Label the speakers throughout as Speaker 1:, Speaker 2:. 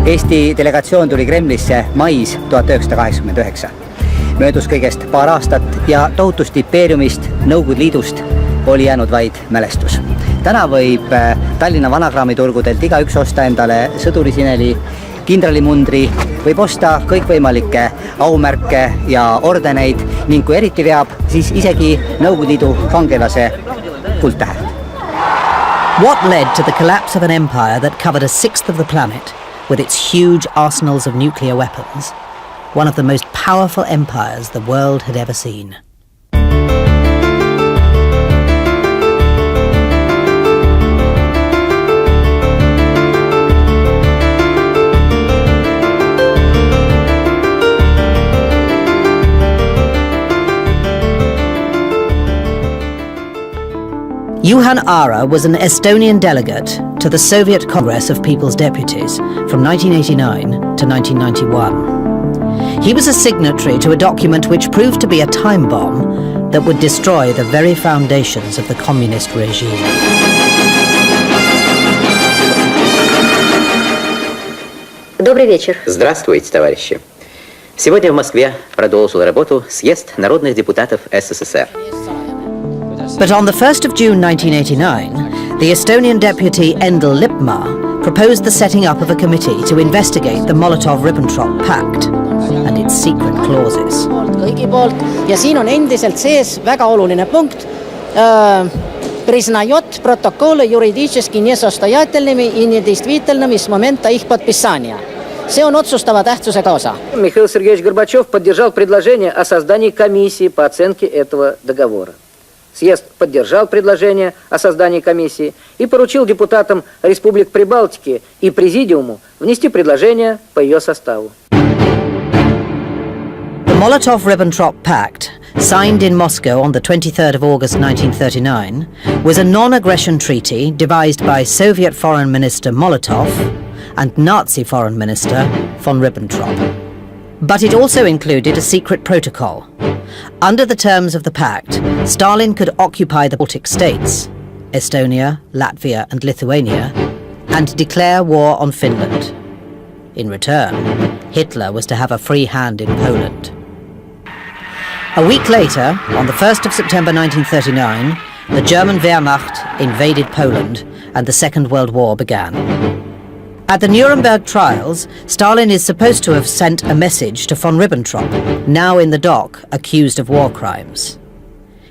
Speaker 1: Eesti delegatsioon tuli Kremlisse mais 1989. Möödus kõigest paar aastat ja tohutust impeeriumist, Nõukogude Liidust oli jäänud vaid mälestus. Täna võib Tallinna vanakraamiturgudelt igaüks osta endale sõdurisineli, kindralimundri, võib osta kõikvõimalikke aumärke ja ordeneid ning kui eriti veab, siis isegi Nõukogude Liidu kangelase kuldtähe.
Speaker 2: What led to the collapse of an empire that covered a sixth of the planet with its huge arsenals of nuclear weapons? One of the most powerful empires the world had ever seen. Juhan Aara was an Estonian delegate to the Soviet Congress of People's Deputies from 1989 to 1991. He was a signatory to a document which proved to be a time bomb that would destroy the very foundations of the communist regime.
Speaker 3: Добрый вечер.
Speaker 4: Здравствуйте, товарищи. Сегодня в Москве продолжил работу съезд народных депутатов СССР.
Speaker 2: But on the 1st of June 1989, the Estonian deputy Endel Lippmaa proposed the setting up of a committee to investigate the Molotov-Ribbentrop Pact and its secret clauses.
Speaker 5: Kõigi poolt ja siin on endiselt sees väga oluline punkt. Признает протоколы юридически несостоятельными и недействительными с момента их подписания. See on otsustava tähtsusega osa.
Speaker 6: Михаил Сергеевич Горбачев поддержал предложение о создании комиссии по оценке этого договора. Съезд поддержал предложение о создании комиссии и поручил депутатам Республик Прибалтики и Президиуму внести предложение по ее составу.
Speaker 2: The Molotov-Ribbentrop Pact, signed in Moscow on the 23rd of August 1939, was a non-aggression treaty devised by Soviet Foreign Minister Molotov and Nazi Foreign Minister von Ribbentrop. But it also included a secret protocol. Under the terms of the pact, Stalin could occupy the Baltic states, Estonia, Latvia and Lithuania, and declare war on Finland. In return, Hitler was to have a free hand in Poland. A week later, on the 1st of September 1939, the German Wehrmacht invaded Poland and the Second World War began. At the Nuremberg trials, Stalin is supposed to have sent a message to von Ribbentrop, now in the dock, accused of war crimes.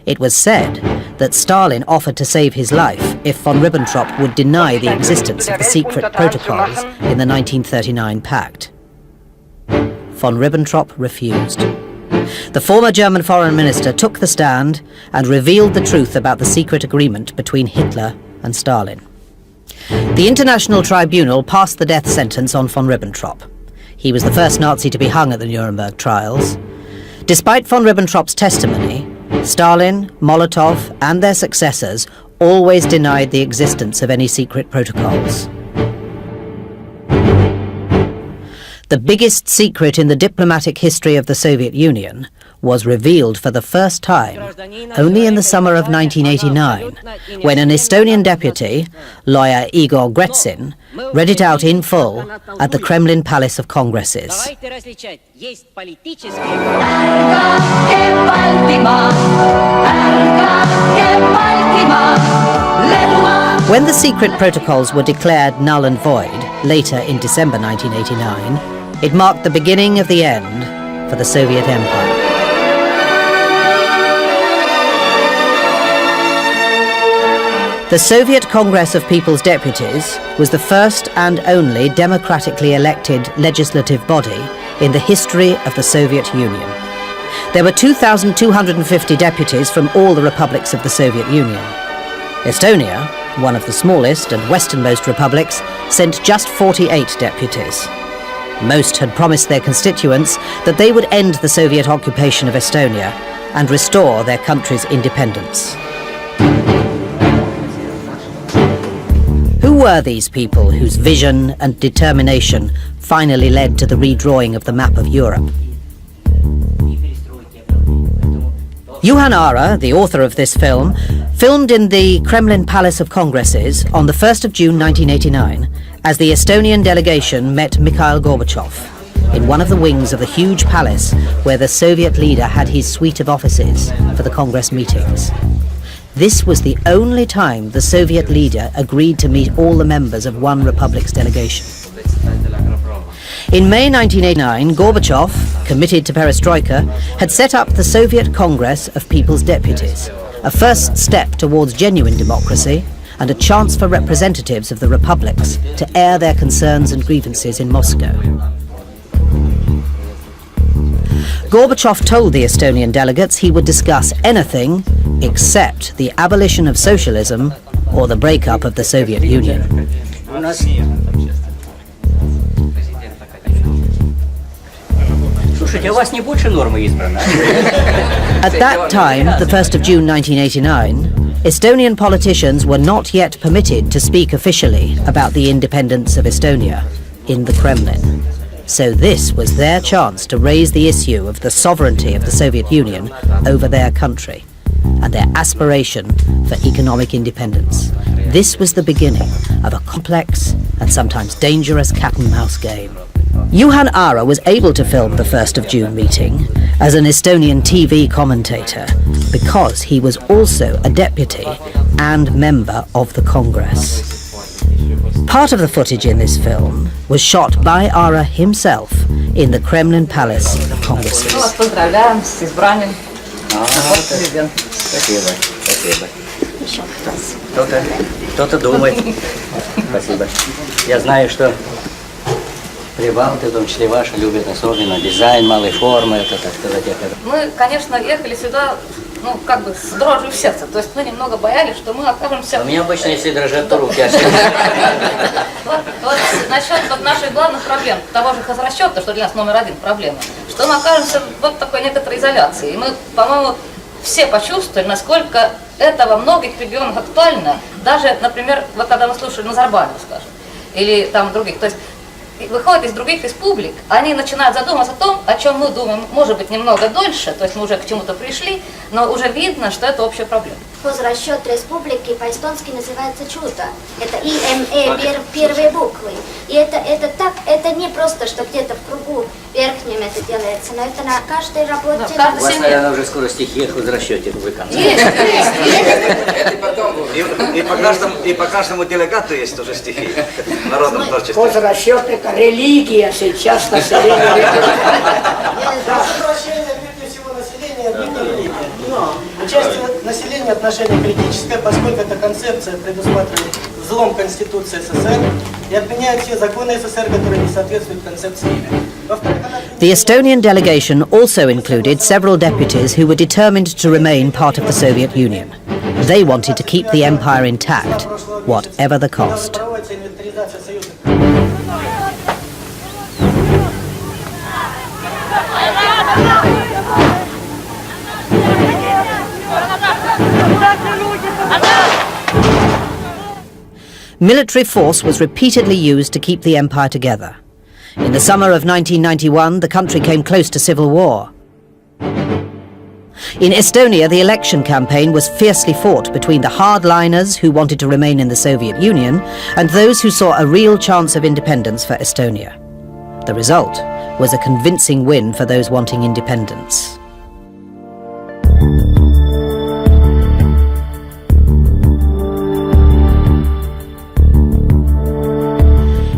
Speaker 2: It was said that Stalin offered to save his life if von Ribbentrop would deny the existence of the secret protocols in the 1939 pact. Von Ribbentrop refused. The former German foreign minister took the stand and revealed the truth about the secret agreement between Hitler and Stalin. The International Tribunal passed the death sentence on von Ribbentrop. He was the first Nazi to be hung at the Nuremberg trials. Despite von Ribbentrop's testimony, Stalin, Molotov and their successors always denied the existence of any secret protocols. The biggest secret in the diplomatic history of the Soviet Union was revealed for the first time only in the summer of 1989, when an Estonian deputy, lawyer Igor Gretsin, read it out in full at the Kremlin Palace of Congresses. When the secret protocols were declared null and void later in December 1989, it marked the beginning of the end for the Soviet Empire. The Soviet Congress of People's Deputies was the first and only democratically elected legislative body in the history of the Soviet Union. There were 2,250 deputies from all the republics of the Soviet Union. Estonia, one of the smallest and westernmost republics, sent just 48 deputies. Most had promised their constituents that they would end the Soviet occupation of Estonia and restore their country's independence. Who were these people whose vision and determination finally led to the redrawing of the map of Europe? Juhan Aara, the author of this film, filmed in the Kremlin Palace of Congresses on the 1st of June 1989 as the Estonian delegation met Mikhail Gorbachev in one of the wings of the huge palace where the Soviet leader had his suite of offices for the Congress meetings. This was the only time the Soviet leader agreed to meet all the members of one republic's delegation. In May 1989, Gorbachev, committed to perestroika, had set up the Soviet Congress of People's Deputies, a first step towards genuine democracy and a chance for representatives of the republics to air their concerns and grievances in Moscow. Gorbachev told the Estonian delegates he would discuss anything except the abolition of socialism or the breakup of the Soviet Union. At that time, the 1st of June 1989, Estonian politicians were not yet permitted to speak officially about the independence of Estonia in the Kremlin. So this was their chance to raise the issue of the sovereignty of the Soviet Union over their country and their aspiration for economic independence. This was the beginning of a complex and sometimes dangerous cat-and-mouse game. Juhan Aara was able to film the 1st of June meeting as an Estonian TV commentator because he was also a deputy and member of the Congress. Part of the footage in this film was shot by Aara himself in the Kremlin Palace Congresses.
Speaker 7: Поздравляем с избранием.
Speaker 1: Спасибо, спасибо. Кто-то думает. Спасибо. Я знаю, что прибалты, в том числе ваши, любят особенно дизайн, малые формы, это, так сказать, это.
Speaker 7: Мы, конечно, ехали сюда, ну, как бы с дрожью в сердце. То есть мы немного боялись, что мы окажемся...
Speaker 1: У меня обычно, если дрожат, то руки.
Speaker 7: Вот насчет наших главных проблем, того же хозрасчета, что для нас номер один проблема, что мы окажемся в такой некоторой изоляции. И мы, по-моему, все почувствовали, насколько это во многих регионах актуально. Даже, например, вот когда мы слушали Назарбаева, скажем, или там других. То есть выходят из других республик, они начинают задумываться о том, о чем мы думаем, может быть, немного дольше, то есть мы уже к чему-то пришли, но уже видно, что это общая проблема.
Speaker 8: Хозрасчет республики по-эстонски называется чудо. Это ИМЭ первые буквы. И это не просто, что где-то в кругу верхнем это делается, но это на каждой работе.
Speaker 1: У вас, наверное, уже скоро стихи о хозрасчете выкончатся.
Speaker 9: И по каждому делегату есть уже стихи в народном творчестве.
Speaker 5: Хозрасчет – это религия сейчас населения.
Speaker 10: Участие населения отношение критическое, поскольку эта концепция предусматривает взлом Конституции СССР и отменяет все законы СССР, которые не соответствуют концепции ИМЭ.
Speaker 2: The Estonian delegation also included several deputies who were determined to remain part of the Soviet Union. They wanted to keep the empire intact, whatever the cost. Military force was repeatedly used to keep the empire together. In the summer of 1991, the country came close to civil war. In Estonia, the election campaign was fiercely fought between the hardliners who wanted to remain in the Soviet Union and those who saw a real chance of independence for Estonia. The result was a convincing win for those wanting independence.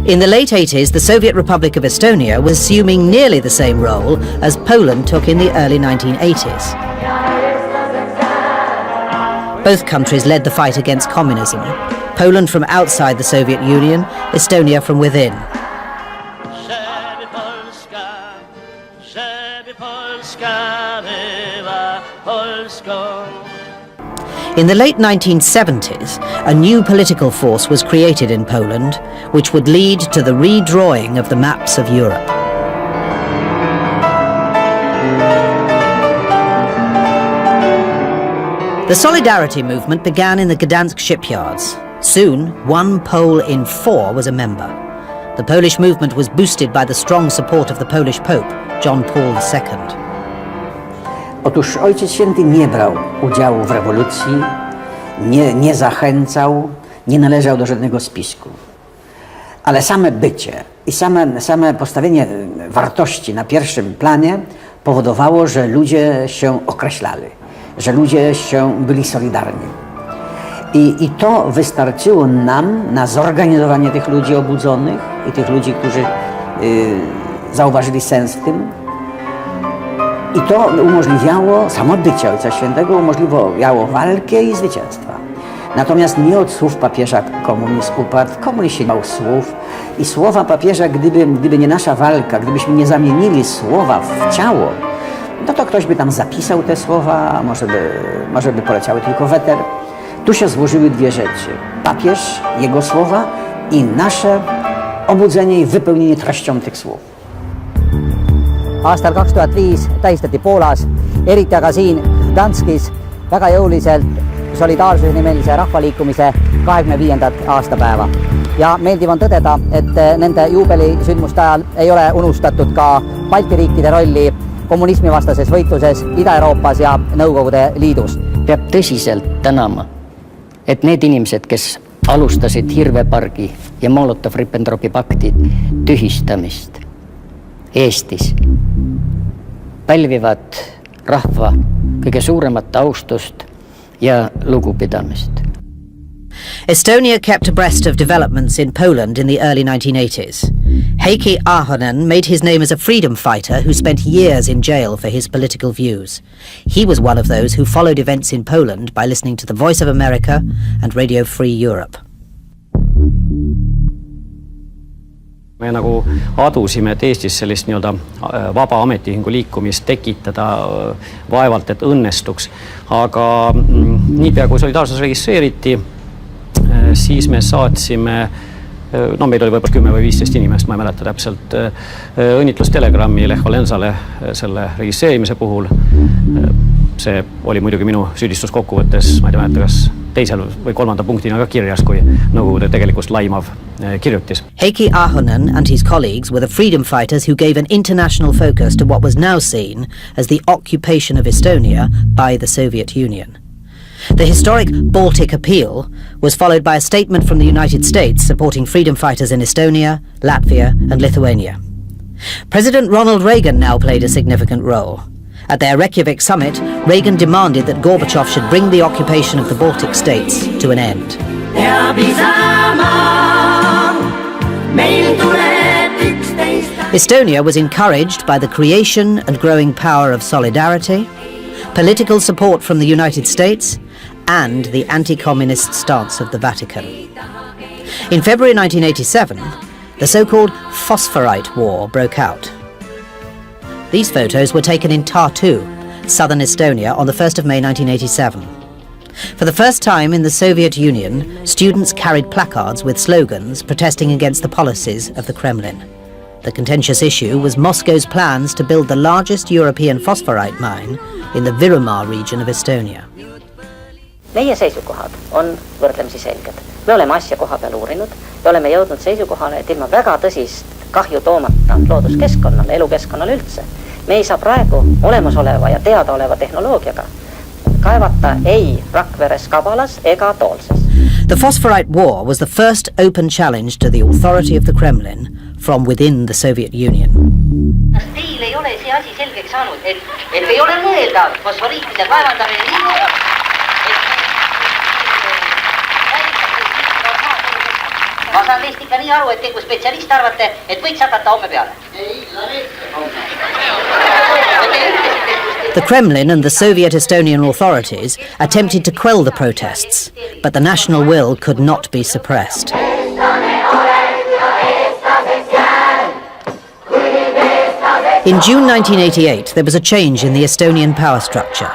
Speaker 2: In the late 80s, the Soviet Republic of Estonia was assuming nearly the same role as Poland took in the early 1980s. Both countries led the fight against communism, Poland from outside the Soviet Union, Estonia from within. In the late 1970s, a new political force was created in Poland, which would lead to the redrawing of the maps of Europe. The Solidarity movement began in the Gdansk shipyards. Soon, 1 Pole in 4 was a member. The Polish movement was boosted by the strong support of the Polish Pope, John Paul II.
Speaker 11: Otóż Ojciec Święty nie brał udziału w rewolucji, nie zachęcał, nie należał do żadnego spisku. Ale same bycie i same postawienie wartości na pierwszym planie powodowało, że ludzie się określali, że ludzie byli solidarni. I to wystarczyło nam na zorganizowanie tych ludzi obudzonych i tych ludzi, którzy zauważyli sens w tym. I to umożliwiało, samo bycie Ojca Świętego umożliwiało walkę i zwycięstwa. Natomiast nie od słów papieża komunizm upadł, komunizm nie miał słów i słowa papieża, gdyby nie nasza walka, gdybyśmy nie zamienili słowa w ciało, no to ktoś by tam zapisał te słowa, a może by poleciały tylko w eter. Tu się złożyły dwie rzeczy. Papież, jego słowa i nasze obudzenie i wypełnienie treścią tych słów.
Speaker 1: Aastal 2005 tähistati Poolas, eriti aga siin Danskis väga jõuliselt solidaarsusnimelise rahvaliikumise 25. aastapäeva. Ja meeldiv on tõdeda, et nende juubelisündmuste ajal ei ole unustatud ka Balti riikide rolli kommunismivastases võitluses Ida-Euroopas ja Nõukogude Liidus.
Speaker 12: Peab tõsiselt tänama, et need inimesed, kes alustasid Hirvepargi ja Molotov-Ribbentropi pakti tühistamist Eestis, pälvivad rahva kõige suuremat austust ja lugupidamist.
Speaker 2: Estonia kept abreast of developments in Poland in the early 1980s. Heikki Ahonen made his name as a freedom fighter who spent years in jail for his political views. He was one of those who followed events in Poland by listening to the Voice of America and Radio Free Europe.
Speaker 13: Me nagu adusime, et Eestis sellist nii-öelda vaba ametiühingu liikumist tekitada vaevalt, et õnnestuks. Aga niipea kui solidaarsus registreeriti, siis me saatsime, meil oli võib-olla 10 või 15 inimest, ma ei mäleta täpselt, õnnitlustelegrammi Lech Walesale selle registreerimise puhul. See oli muidugi minu süüdistus kokkuvõttes, ma ei mäleta, kas teisel või kolmanda punktina ka kirjas, kui Nõukogude tegelikult laimav kirjutis.
Speaker 2: Heikki Ahonen and his colleagues were the freedom fighters who gave an international focus to what was now seen as the occupation of Estonia by the Soviet Union. The historic Baltic Appeal was followed by a statement from the United States supporting freedom fighters in Estonia, Latvia and Lithuania. President Ronald Reagan now played a significant role. At their Reykjavik summit, Reagan demanded that Gorbachev should bring the occupation of the Baltic states to an end. Estonia was encouraged by the creation and growing power of solidarity, political support from the United States, and the anti-communist stance of the Vatican. In February 1987, the so-called Phosphorite War broke out. These photos were taken in Tartu, southern Estonia, on the 1st of May 1987. For the first time in the Soviet Union, students carried placards with slogans protesting against the policies of the Kremlin. The contentious issue was Moscow's plans to build the largest European phosphorite mine in the Virumaa region of Estonia.
Speaker 3: Meie seisukohad on võrdlemisi selged. Me oleme asja koha peal uurinud ja oleme jõudnud seisukohale, et ilma väga tõsist kahju toomata looduskeskkonnale, elukeskkonnale üldse. Me ei saa praegu olemasoleva ja teadaoleva tehnoloogiaga kaevata ei Rakveres, Kabalas ega Toolses.
Speaker 2: The Phosphorite War was the first open challenge to the authority of the Kremlin from within the Soviet Union.
Speaker 3: Kas teil ei ole see asi selgeks saanud, et ei ole mõeldav fosforiitide kaevandamine nii, ma saan teist ikka nii aru, et te kui spetsialist arvate, et võiks hakata homme peale.
Speaker 2: The Kremlin and the Soviet Estonian authorities attempted to quell the protests, but the national will could not be suppressed. In June 1988, there was a change in the Estonian power structure.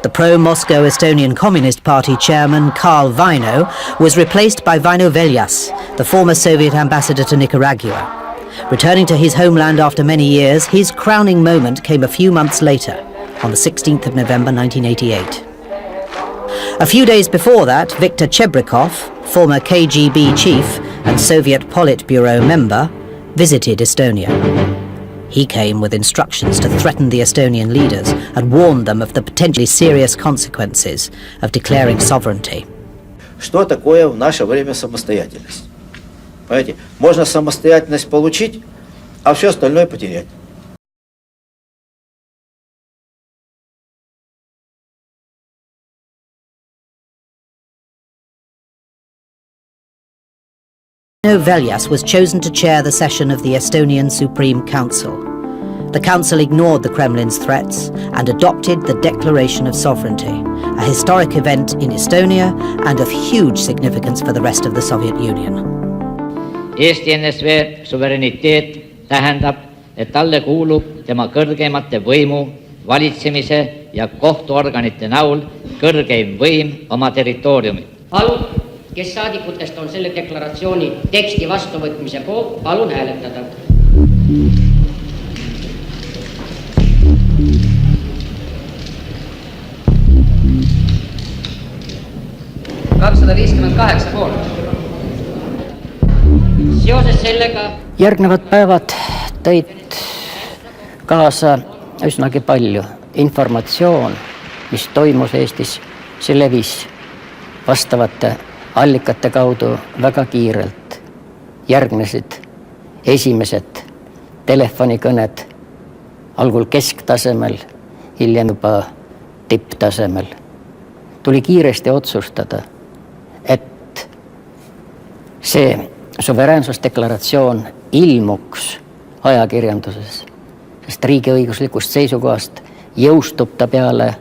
Speaker 2: The pro-Moscow Estonian Communist Party chairman Karl Vaino was replaced by Vaino Veljas, the former Soviet ambassador to Nicaragua. Returning to his homeland after many years, his crowning moment came a few months later, on the 16th of November 1988. A few days before that, Viktor Chebrikov, former KGB chief and Soviet Politburo member, visited Estonia. He came with instructions to threaten the Estonian leaders and warned them of the potentially serious consequences of declaring sovereignty.
Speaker 14: Что такое в наше время самостоятельность? Понимаете? Можно самостоятельность получить, а все остальное потерять.
Speaker 2: Velias was chosen to chair the session of the Estonian Supreme Council. The council ignored the Kremlin's threats and adopted the Declaration of Sovereignty, a historic event in Estonia and of huge significance for the rest of the Soviet Union.
Speaker 15: Eesti NSV suvereniteet tähendab, et talle kuulub tema kõrgeimate võimu, valitsemise ja kohtuorganite näol kõrgeim võim oma territooriumil.
Speaker 16: Palun, kes saadikutest on selle deklaratsiooni teksti vastuvõtmise poolt, palun hääletada. Seoses sellega
Speaker 12: Järgnevad päevad tõid kaasa üsnagi palju informatsioon, mis toimus Eestis. See levis vastavate allikate kaudu väga kiirelt. Järgnesid esimesed telefonikõned, algul kesktasemel, hiljem juba tipptasemel. Tuli kiiresti otsustada, et see suveräänsusdeklaratsioon ilmuks ajakirjanduses, sest riigiõiguslikust seisukohast jõustub ta peale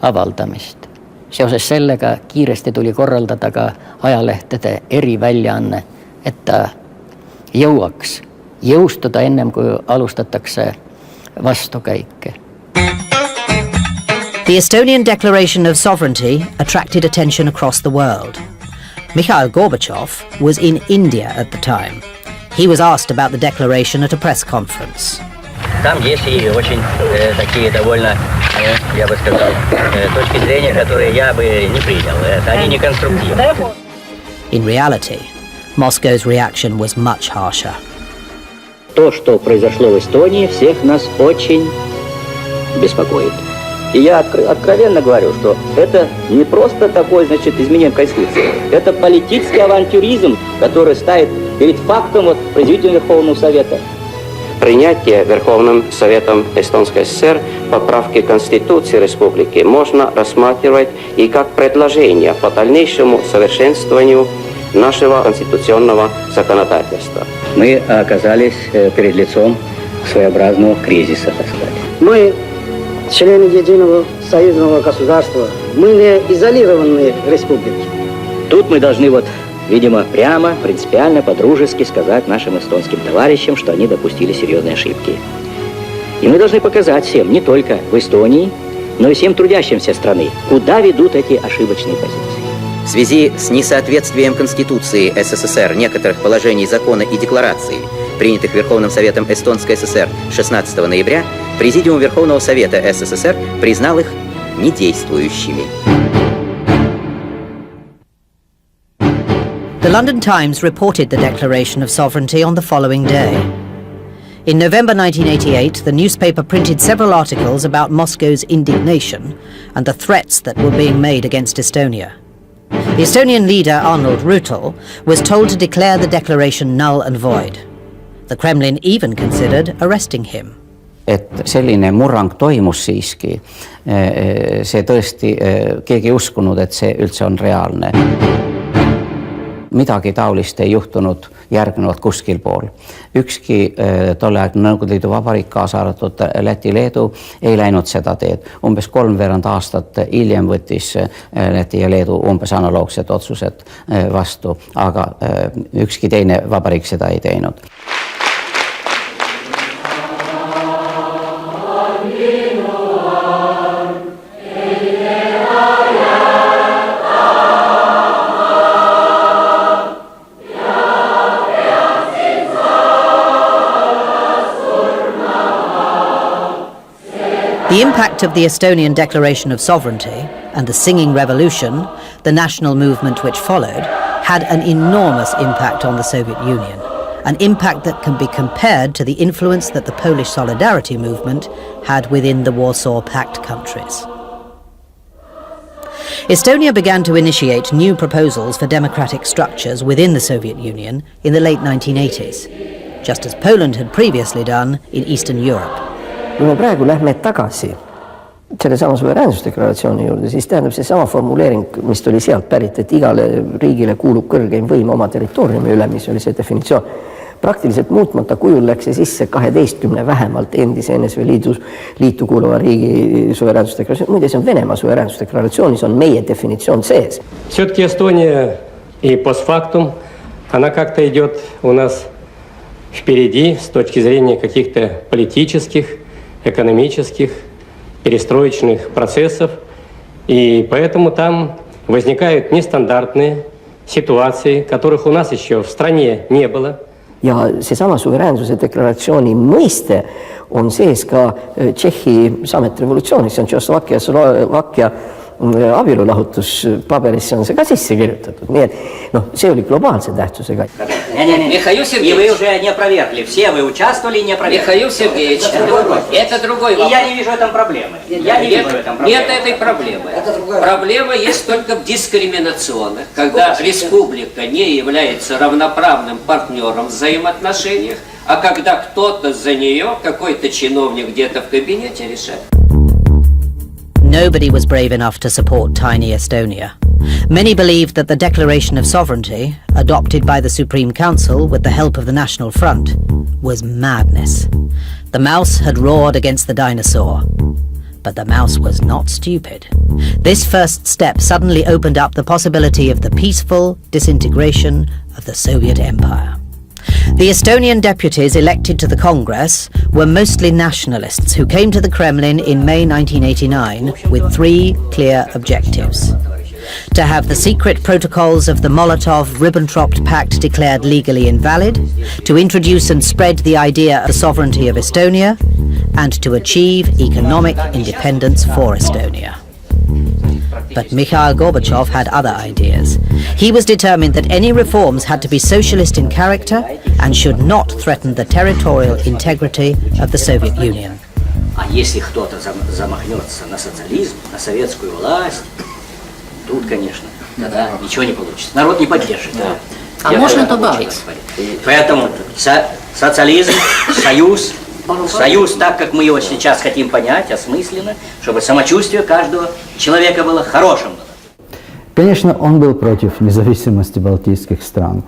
Speaker 12: avaldamist. Seoses sellega kiiresti tuli korraldada ka ajalehtede eriväljaanne, et ta jõuaks jõustuda ennem, kui alustatakse vastukäike.
Speaker 2: The Estonian Declaration of Sovereignty attracted attention across the world. Mikhail Gorbachev was in India at the time. He was asked about the declaration at a press conference.
Speaker 17: Там есть и очень такие довольно, я бы сказал, точки зрения, которые я бы не принял. Они не конструктивны.
Speaker 2: In reality, Moscow's reaction was much harsher.
Speaker 4: То, что произошло в Эстонии, всех нас очень беспокоит. И я откровенно говорю, что это не просто такое, значит, изменение Конституции. Это политический авантюризм, который ставит перед фактом производителя Верховного Совета.
Speaker 18: Принятие Верховным Советом Эстонской ССР поправки Конституции Республики можно рассматривать и как предложение по дальнейшему совершенствованию нашего конституционного законодательства.
Speaker 4: Мы оказались перед лицом своеобразного кризиса, так сказать.
Speaker 5: Мы члены единого союзного государства. Мы не изолированные республики.
Speaker 4: Тут мы должны видимо, прямо, принципиально, по-дружески сказать нашим эстонским товарищам, что они допустили серьезные ошибки. И мы должны показать всем, не только в Эстонии, но и всем трудящимся страны, куда ведут эти ошибочные позиции. В связи с несоответствием Конституции СССР некоторых положений закона и декларации, принятых Верховным Советом Эстонской ССР 16 ноября, Президиум Верховного Совета СССР признал их недействующими.
Speaker 2: The London Times reported the Declaration of Sovereignty on the following day. In November 1988, the newspaper printed several articles about Moscow's indignation and the threats that were being made against Estonia. The Estonian leader, Arnold Rüütel, was told to declare the declaration null and void. The Kremlin even considered arresting him.
Speaker 11: Et selline murrang toimus siiski, see tõesti, keegi ei uskunud, et see üldse on reaalne. Midagi taolist ei juhtunud järgnevalt kuskil pool. Ükski tolleaegne Nõukogude Liidu vabariik, kaasa arvatud Läti, Leedu, ei läinud seda teed. Umbes 3 aastat hiljem võttis Läti ja Leedu umbes analoogsed otsused vastu, aga ükski teine vabariik seda ei teinud.
Speaker 2: The impact of the Estonian Declaration of Sovereignty and the Singing Revolution, the national movement which followed, had an enormous impact on the Soviet Union, an impact that can be compared to the influence that the Polish Solidarity movement had within the Warsaw Pact countries. Estonia began to initiate new proposals for democratic structures within the Soviet Union in the late 1980s, just as Poland had previously done in Eastern Europe.
Speaker 19: Kui me praegu lähme tagasi sellesama suveräänsusdeklaratsiooni juurde, siis tähendab seesama formuleering, mis tuli sealt pärit, et igale riigile kuulub kõrgeim võim oma territooriumi üle, mis oli see definitsioon. Praktiliselt muutmata kujul läks see sisse 12 vähemalt endise NSV liitu kuuluva riigi suveräänsusdeklaratsioon. Muide, see on Venemaa suveräänsusdeklaratsioonis, on meie definitsioon sees.
Speaker 20: Все-таки Эстония и постфактум, она как-то идет у нас впереди с точки зрения каких-то политических, экономических, перестроечных процессов. И поэтому там возникают нестандартные ситуации, которых у нас еще в стране не было.
Speaker 19: Ja seesama suveräänsuse deklaratsiooni mõiste on sees ka Tšehhi sametrevolutsioonis, see on Tšehhoslovakkia abielulahutuspaberisse on see ka sisse kirjutatud, nii et see oli globaalse tähtsusega.
Speaker 17: Михаил Сергеевич, и вы уже не опровергли, все вы участвовали и не опровергли.
Speaker 16: Михаил Сергеевич, это другой вопрос.
Speaker 17: И я не вижу в этом проблемы.
Speaker 16: Нет этой проблемы. Проблема есть только в дискриминационных, когда республика не является равноправным партнером в взаимоотношениях, а когда кто-то за нее, какой-то чиновник где-то в кабинете решает.
Speaker 2: Nobody was brave enough to support tiny Estonia. Many believed that the Declaration of Sovereignty, adopted by the Supreme Council with the help of the National Front, was madness. The mouse had roared against the dinosaur. But the mouse was not stupid. This first step suddenly opened up the possibility of the peaceful disintegration of the Soviet Empire. The Estonian deputies elected to the Congress were mostly nationalists who came to the Kremlin in May 1989 with 3 clear objectives. To have the secret protocols of the Molotov-Ribbentrop Pact declared legally invalid, to introduce and spread the idea of the sovereignty of Estonia, and to achieve economic independence for Estonia. But Mikhail Gorbachev had other ideas. He was determined that any reforms had to be socialist in character and should not threaten the territorial integrity of the Soviet Union.
Speaker 17: А если кто-то замахнется на социализм, на советскую власть, тут, конечно, тогда ничего не получится. Народ не поддержит.
Speaker 5: А можно добавить?
Speaker 17: Поэтому социализм, союз, так как мы его сейчас хотим понять, осмысленно, чтобы самочувствие каждого человека было хорошим.
Speaker 21: Конечно, он был против независимости балтийских стран.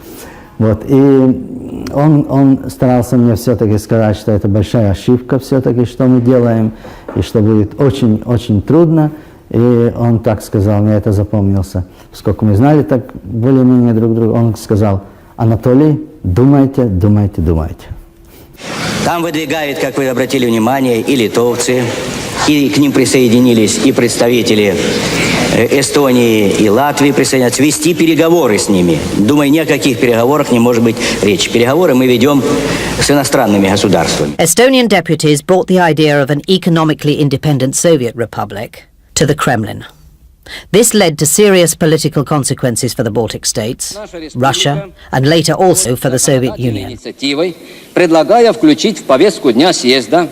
Speaker 21: Вот, и он старался мне все-таки сказать, что это большая ошибка все-таки, что мы делаем, и что будет очень-очень трудно. И он так сказал, мне это запомнился. Поскольку мы знали так более-менее друг друга, он сказал: Анатолий, думайте, думайте, думайте.
Speaker 17: Там выдвигают, как вы обратили внимание, и литовцы, и к ним присоединились и представители Эстонии и Латвии присоединяются, вести переговоры с ними. Думаю, ни о каких переговорах не может быть речи. Переговоры мы ведем с иностранными государствами.
Speaker 2: Estonian deputies brought the idea of an economically independent Soviet republic to the Kremlin. This led to serious political consequences for the Baltic states, Russia, and later also for the Soviet Union.
Speaker 22: Предлагая включить в повестку дня съезда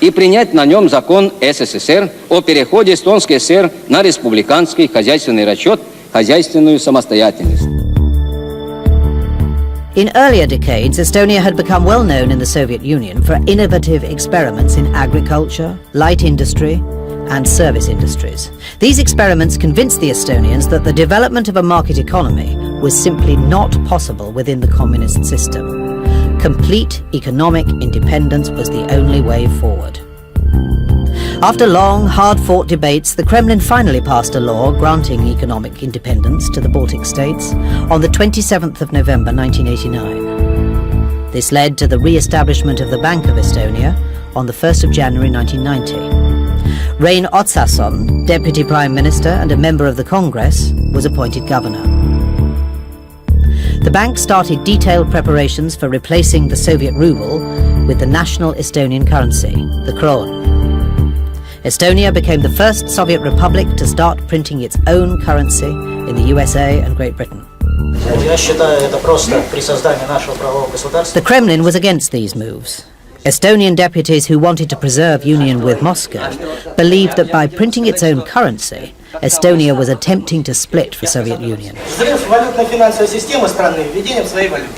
Speaker 22: и принять на нем закон СССР о переходе Эстонской ССР на республиканский хозяйственный расчет, хозяйственную самостоятельность.
Speaker 2: In earlier decades, Estonia had become well known in the Soviet Union for innovative experiments in agriculture, light industry, and service industries. These experiments convinced the Estonians that the development of a market economy was simply not possible within the communist system. Complete economic independence was the only way forward. After long, hard-fought debates, the Kremlin finally passed a law granting economic independence to the Baltic states on the 27th of November 1989. This led to the re-establishment of the Bank of Estonia on the 1st of January 1990. Rein Otsason, Deputy Prime Minister and a member of the Congress, was appointed governor. The bank started detailed preparations for replacing the Soviet ruble with the national Estonian currency, the kron. Estonia became the first Soviet republic to start printing its own currency in the USA and Great Britain.
Speaker 10: Я считаю, это просто при создании нашего правового государства.
Speaker 2: The Kremlin was against these moves. Estonian deputies who wanted to preserve union with Moscow believed that by printing its own currency, Estonia was attempting to split the Soviet Union.
Speaker 10: Взрыв валютно-финансовой системы страны введением своей валюты.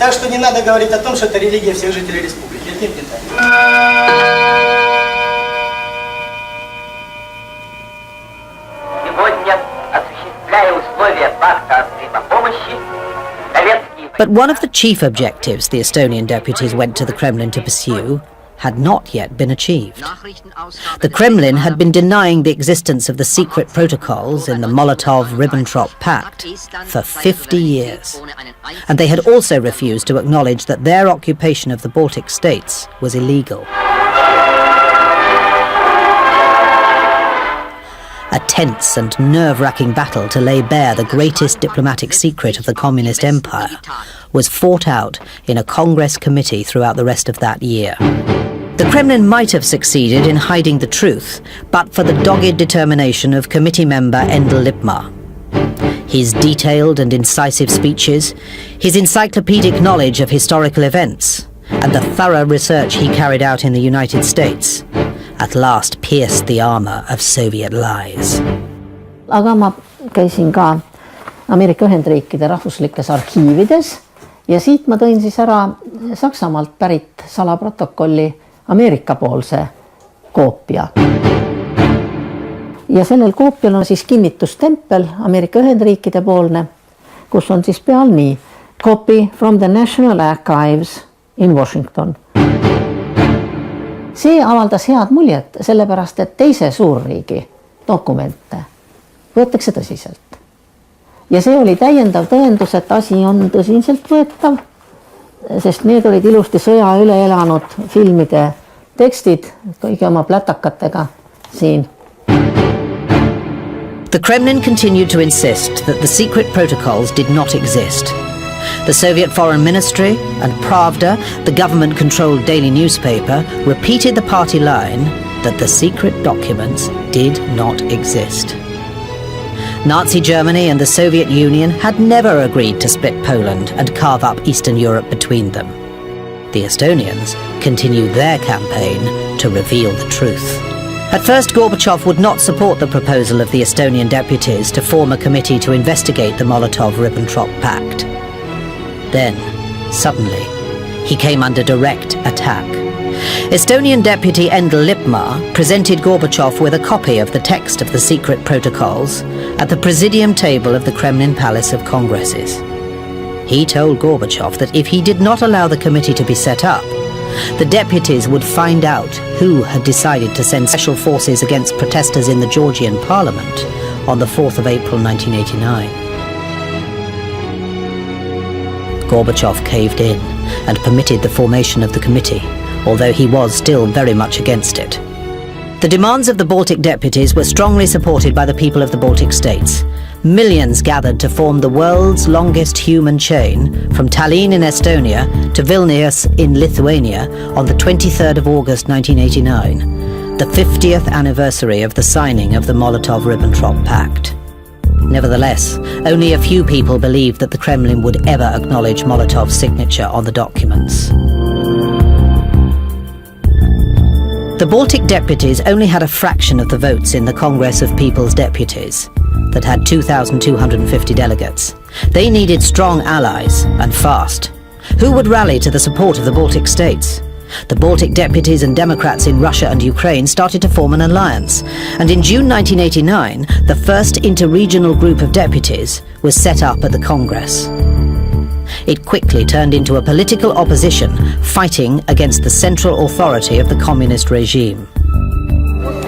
Speaker 10: Так что не надо говорить о том, что это религия всех жителей республики. Это не так.
Speaker 6: Сегодня, осуществляя условия пакта о взаимопомощи,
Speaker 2: But one of the chief objectives the Estonian deputies went to the Kremlin to pursue had not yet been achieved. The Kremlin had been denying the existence of the secret protocols in the Molotov-Ribbentrop Pact for 50 years, and they had also refused to acknowledge that their occupation of the Baltic states was illegal. A tense and nerve-wracking battle to lay bare the greatest diplomatic secret of the Communist Empire was fought out in a Congress committee throughout the rest of that year. The Kremlin might have succeeded in hiding the truth, but for the dogged determination of committee member Endel Lippmaa. His detailed and incisive speeches, his encyclopedic knowledge of historical events, and the thorough research he carried out in the United States at last pierced the armor of Soviet lies.
Speaker 5: Aga ma käisin ka Ameerika Ühendriikide rahvuslikes arhiivides ja siit ma tõin siis ära Saksamaalt pärit salaprotokolli Ameerika-poolse koopia. Ja sellel koopial on siis kinnitustempel Ameerika Ühendriikide poolne, kus on siis peal nii: Copy from the National Archives in Washington. See avaldas head muljet, sellepärast et teise suurriigi dokumente võetakse tõsiselt. Ja see oli täiendav tõendus, et asi on tõsiselt võetav, sest need olid ilusti sõja üle elanud filmide tekstid kõigi oma plätakatega siin.
Speaker 2: The Kremlin continued to insist that the secret protocols did not exist. The Soviet Foreign Ministry and Pravda, the government-controlled daily newspaper, repeated the party line that the secret documents did not exist. Nazi Germany and the Soviet Union had never agreed to split Poland and carve up Eastern Europe between them. The Estonians continued their campaign to reveal the truth. At first, Gorbachev would not support the proposal of the Estonian deputies to form a committee to investigate the Molotov-Ribbentrop Pact. Then, suddenly, he came under direct attack. Estonian deputy Endel Lippmaa presented Gorbachev with a copy of the text of the secret protocols at the presidium table of the Kremlin Palace of Congresses. He told Gorbachev that if he did not allow the committee to be set up, the deputies would find out who had decided to send special forces against protesters in the Georgian parliament on the 4th of April 1989. Gorbachev caved in and permitted the formation of the committee, although he was still very much against it. The demands of the Baltic deputies were strongly supported by the people of the Baltic states. Millions gathered to form the world's longest human chain from Tallinn in Estonia to Vilnius in Lithuania on the 23rd of August 1989, the 50th anniversary of the signing of the Molotov-Ribbentrop Pact. Nevertheless, only a few people believed that the Kremlin would ever acknowledge Molotov's signature on the documents. The Baltic deputies only had a fraction of the votes in the Congress of People's Deputies that had 2,250 delegates. They needed strong allies, and fast. Who would rally to the support of the Baltic states? The Baltic deputies and Democrats in Russia and Ukraine started to form an alliance, and in June 1989, the first interregional group of deputies was set up at the Congress. It quickly turned into a political opposition fighting against the central authority of the communist regime.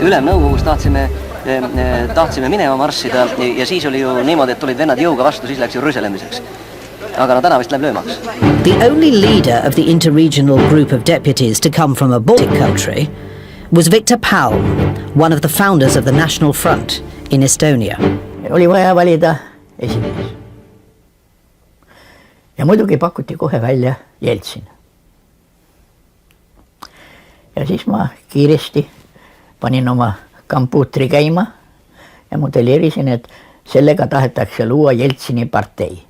Speaker 7: Ülemnõukogus tahtsime minema marssida ja siis oli ju niimoodi, et tulid vennad jõuga vastu, siis läks ju rüselemiseks. Aga no täna vist läheb löömaks.
Speaker 2: The only leader of the interregional group of deputies to come from a Baltic country was Viktor Palm, one of the founders of the National Front in Estonia.
Speaker 5: Oli vaja valida esimees. Ja muidugi pakuti kohe välja Jeltsin. Ja siis ma kiiresti panin oma kompuutri käima ja modelleerisin, et sellega tahetakse luua Jeltsini partei.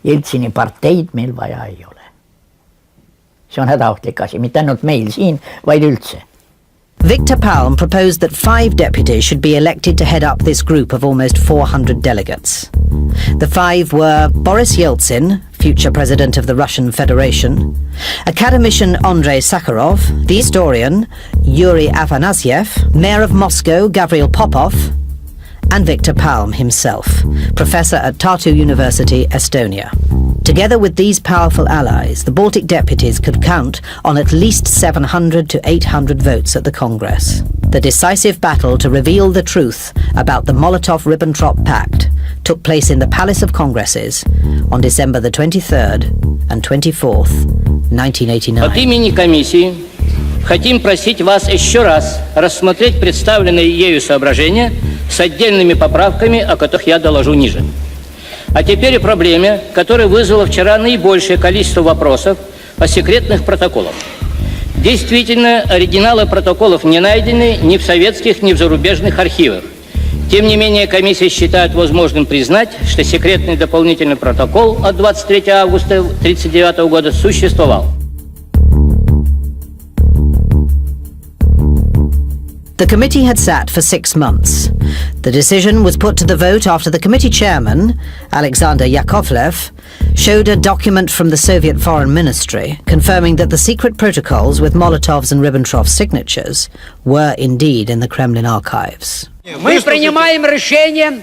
Speaker 5: Jeltsini parteid meil vaja ei ole.
Speaker 8: see on hädaohtlik asi, mitte ainult meil siin, vaid üldse.
Speaker 2: Victor Palm proposed that 5 deputies should be elected to head up this group of almost 400 delegates. The 5 were Boris Yeltsin, future president of the Russian Federation, academician Andrei Sakharov, the historian Yuri Afanasyev, mayor of Moscow Gavril Popov, and Victor Palm himself, professor at Tartu University, Estonia. Together with these powerful allies, the Baltic deputies could count on at least 700 to 800 votes at the Congress. The decisive battle to reveal the truth about the Molotov-Ribbentrop Pact took place in the Palace of Congresses on December the 23rd and 24th, 1989.
Speaker 9: От имени комиссии хотим просить вас еще раз рассмотреть представленные ею соображения с отдельными поправками, о которых я доложу ниже. А теперь о проблеме, которая вызвала вчера наибольшее количество вопросов о секретных протоколах. Действительно, оригиналы протоколов не найдены ни в советских, ни в зарубежных архивах. Тем не менее, комиссия считает возможным признать, что секретный дополнительный протокол от 23 августа 1939 года существовал.
Speaker 2: The committee had sat for 6 months. The decision was put to the vote after the committee chairman, Alexander Yakovlev, showed a document from the Soviet Foreign Ministry confirming that the secret protocols with Molotov's and Ribbentrop's signatures were indeed in the Kremlin archives.
Speaker 23: Мы принимаем решение,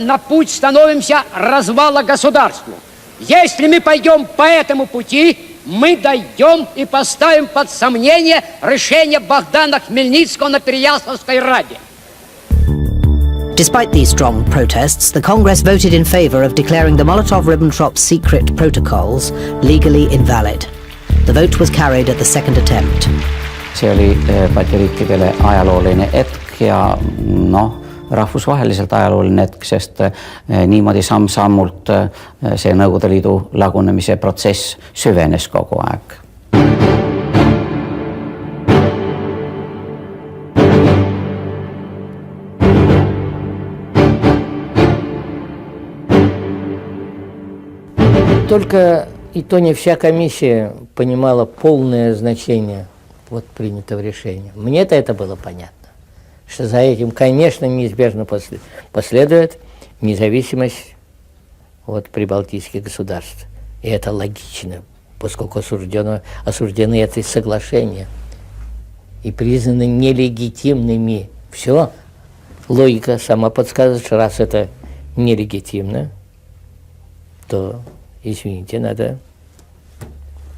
Speaker 23: на путь становимся развала государству. Если мы пойдем по этому пути, мы дойдем и поставим под сомнение решение Богдана Хмельницкого на Переяславской Раде.
Speaker 2: Despite these strong protests, the Congress voted in favor of declaring the Molotov-Ribbentrop secret protocols legally invalid. The vote was carried at the second attempt.
Speaker 24: See oli Balti riikidele ajalooline hetk ja rahvusvaheliselt ajalooline hetk, sest niimoodi samm-sammult see Nõukogude Liidu lagunemise protsess süvenes kogu aeg.
Speaker 8: Только и то не вся комиссия понимала полное значение принятого решения. Мне-то это было понятно, что за этим, конечно, неизбежно последует независимость прибалтийских государств. И это логично, поскольку осуждены эти соглашения и признаны нелегитимными. Все, логика сама подсказывает, что раз это нелегитимно, то, извините, надо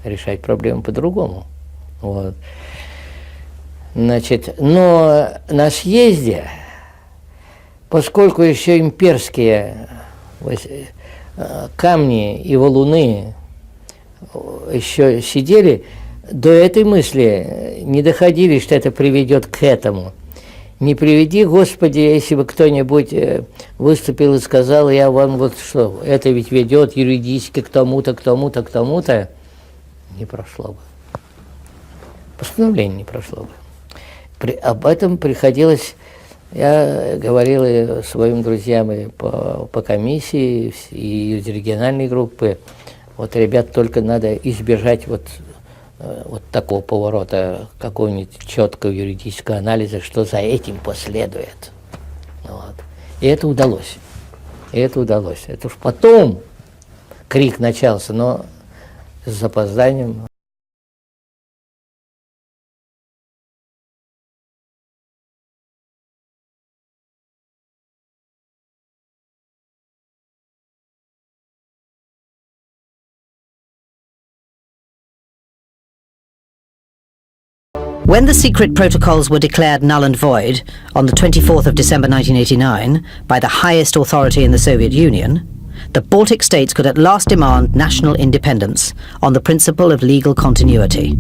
Speaker 8: решать проблему по-другому. Значит, но на съезде, поскольку еще имперские камни и валуны еще сидели, до этой мысли не доходили, что это приведет к этому. Не приведи, Господи, если бы кто-нибудь выступил и сказал, я вам что, это ведь ведет юридически к тому-то, к тому-то, к тому-то, не прошло бы. Постановление не прошло бы. Об этом приходилось, я говорил своим друзьям и по комиссии, и из региональной группы, ребят, только надо избежать такого поворота, какого-нибудь четкого юридического анализа, что за этим последует. И это удалось. Это уж потом крик начался, но с запозданием.
Speaker 2: When the secret protocols were declared null and void on the 24th of December 1989 by the highest authority in the Soviet Union, the Baltic states could at last demand national independence on the principle of legal continuity.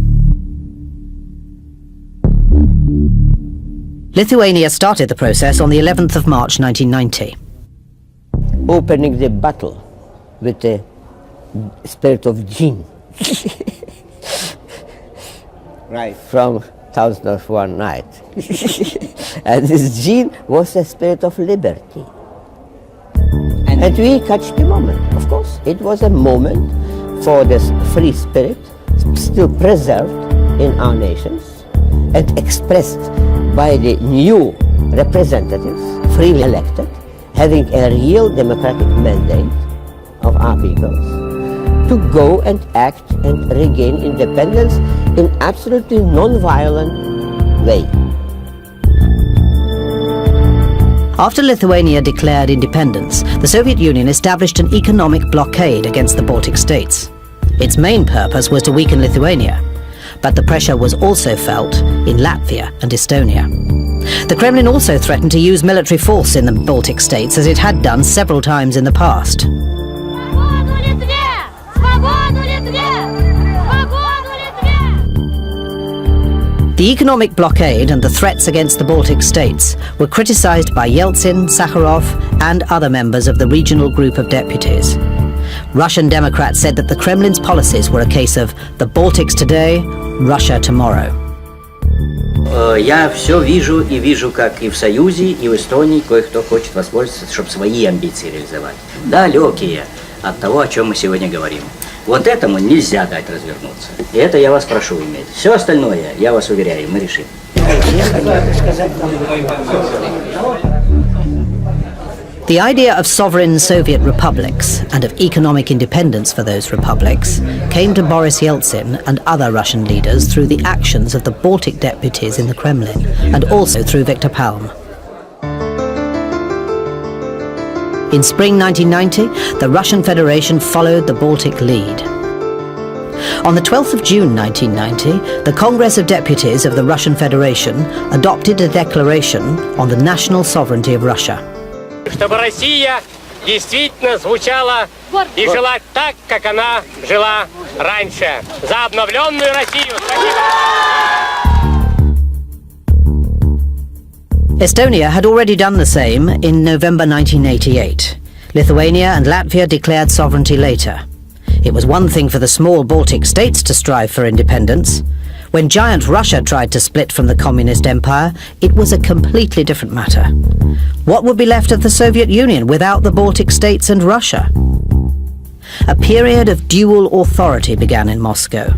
Speaker 2: Lithuania started the process on the 11th of March 1990.
Speaker 19: Opening the battle with the spirit of Jinn.
Speaker 25: Right.
Speaker 19: From Thousand of One Night. And this Jinn was a spirit of liberty. And we catch the moment, of course. It was a moment for this free spirit
Speaker 1: still preserved in our nations and expressed by the new representatives, freely elected, having a real democratic mandate of our peoples, to go and act and regain independence in absolutely non-violent way.
Speaker 2: After Lithuania declared independence, the Soviet Union established an economic blockade against the Baltic states. Its main purpose was to weaken Lithuania, but the pressure was also felt in Latvia and Estonia. The Kremlin also threatened to use military force in the Baltic states, as it had done several times in the past. The economic blockade and the threats against the Baltic states were criticized by Yeltsin, Sakharov, and other members of the regional group of deputies. Russian Democrats said that the Kremlin's policies were a case of the Baltics today, Russia tomorrow.
Speaker 4: Я все вижу и вижу, как и в Союзе, и в Эстонии кое-кто хочет воспользоваться, чтобы свои амбиции реализовать. Далекие от того, о чем мы сегодня говорим. Вот этому нельзя дать развернуться. И это я вас прошу иметь. Все остальное, я вас уверяю, мы решим.
Speaker 2: The idea of sovereign Soviet republics and of economic independence for those republics came to Boris Yeltsin and other Russian leaders through the actions of the Baltic deputies in the Kremlin, and also through Viktor Palm. In spring 1990, the Russian Federation followed the Baltic lead. On the 12th of June 1990, the Congress of Deputies of the Russian Federation adopted a declaration on the national sovereignty of Russia.
Speaker 3: Чтобы Россия действительно звучала и жила так, как она жила раньше. За обновленную Россию!
Speaker 2: Estonia had already done the same in November 1988. Lithuania and Latvia declared sovereignty later. It was one thing for the small Baltic states to strive for independence. When giant Russia tried to split from the communist empire, it was a completely different matter. What would be left of the Soviet Union without the Baltic states and Russia? A period of dual authority began in Moscow.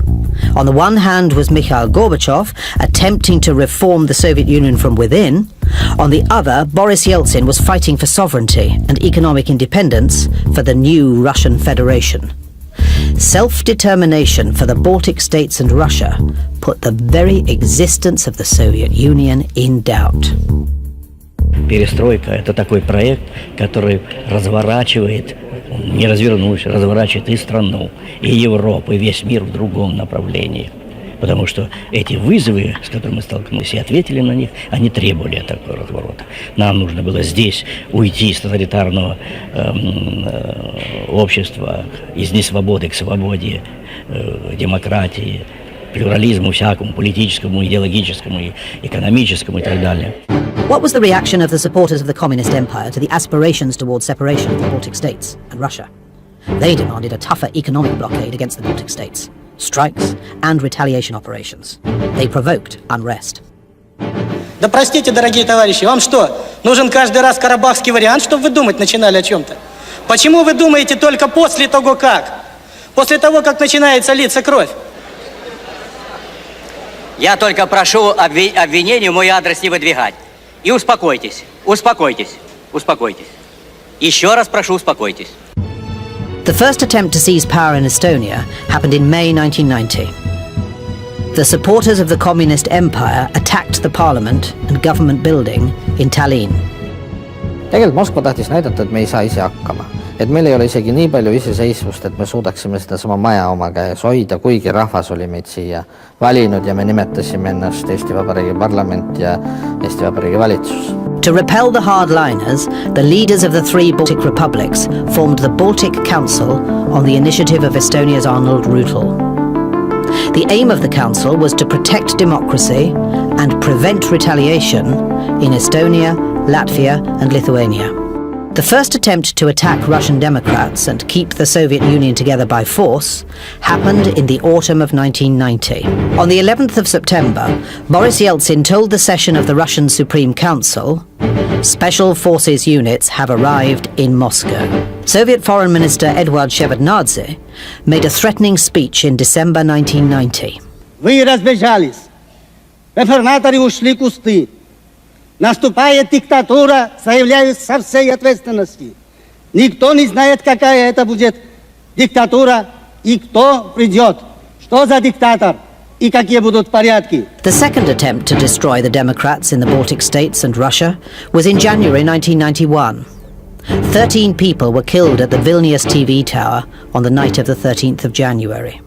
Speaker 2: On the one hand was Mikhail Gorbachev, attempting to reform the Soviet Union from within. On the other, Boris Yeltsin was fighting for sovereignty and economic independence for the new Russian Federation. Self-determination for the Baltic states and Russia put the very existence of the Soviet Union in doubt.
Speaker 13: Перестройка – это такой проект, который разворачивает, не развернувшись, разворачивает и страну, и Европу, и весь мир в другом направлении. Потому что эти вызовы, с которыми мы столкнулись и ответили на них, они требовали такого разворота. Нам нужно было здесь уйти из тоталитарного общества, из несвободы к свободе, демократии, плюрализму всякому, политическому, идеологическому, экономическому и так далее.
Speaker 2: What was the reaction of the supporters of the Communist Empire to the aspirations towards separation of the Baltic states and Russia? They demanded a tougher economic blockade against the Baltic states, strikes and retaliation operations. They provoked unrest.
Speaker 10: Да простите, дорогие товарищи, вам что, нужен каждый раз карабахский вариант, чтобы вы думать начинали о чем-то? Почему вы думаете только после того, как? После того, как начинается литься кровь?
Speaker 4: Я только прошу обвинений в мой адрес не выдвигать. И успокойтесь, успокойтесь, успокойтесь. Еще раз прошу, успокойтесь.
Speaker 2: The first attempt to seize power in Estonia happened in May 1990. The supporters of the Communist Empire attacked the parliament and government building in Tallinn.
Speaker 14: Tegelikult Moskva tahtis näidata, et me ei saa ise hakkama. Et meil ei ole isegi nii palju iseseisvust, et me suudaksime seda sama maja oma käes hoida, kuigi rahvas oli meid siia valinud ja me nimetasime ennast Eesti Vabariigi parlament ja Eesti Vabariigi valitsus.
Speaker 2: To repel the hardliners, the leaders of the three Baltic republics formed the Baltic Council on the initiative of Estonia's Arnold Rüütel. The aim of the council was to protect democracy and prevent retaliation in Estonia, Latvia and Lithuania. The first attempt to attack Russian Democrats and keep the Soviet Union together by force happened in the autumn of 1990. On the 11th of September, Boris Yeltsin told the session of the Russian Supreme Council, "Special Forces units have arrived in Moscow." Soviet Foreign Minister Eduard Shevardnadze made a threatening speech in December 1990.
Speaker 10: Вы разбежались. Реформаторы ушли в кусты. Наступает диктатура, заявляю со всей ответственности. Никто не знает, какая это будет диктатура и кто придет. Что за диктатор и какие будут порядки.
Speaker 2: The second attempt to destroy the Democrats in the Baltic states and Russia was in January 1991. 13 people were killed at the Vilnius TV tower on the night of the 13th of January.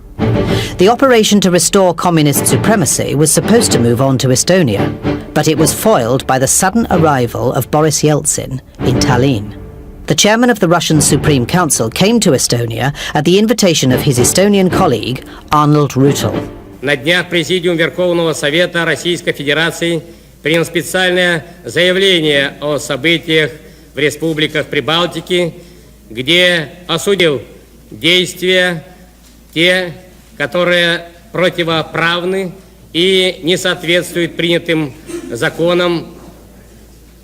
Speaker 2: The operation to restore communist supremacy was supposed to move on to Estonia, but it was foiled by the sudden arrival of Boris Yeltsin in Tallinn. The chairman of the Russian Supreme Council came to Estonia at the invitation of his Estonian colleague Arnold Rutel.
Speaker 3: На днях Президиум Верховного Совета Российской Федерации принял специальное заявление о событиях в республиках Прибалтики, где осудил действия те, которые противоправны и не соответствуют принятым законам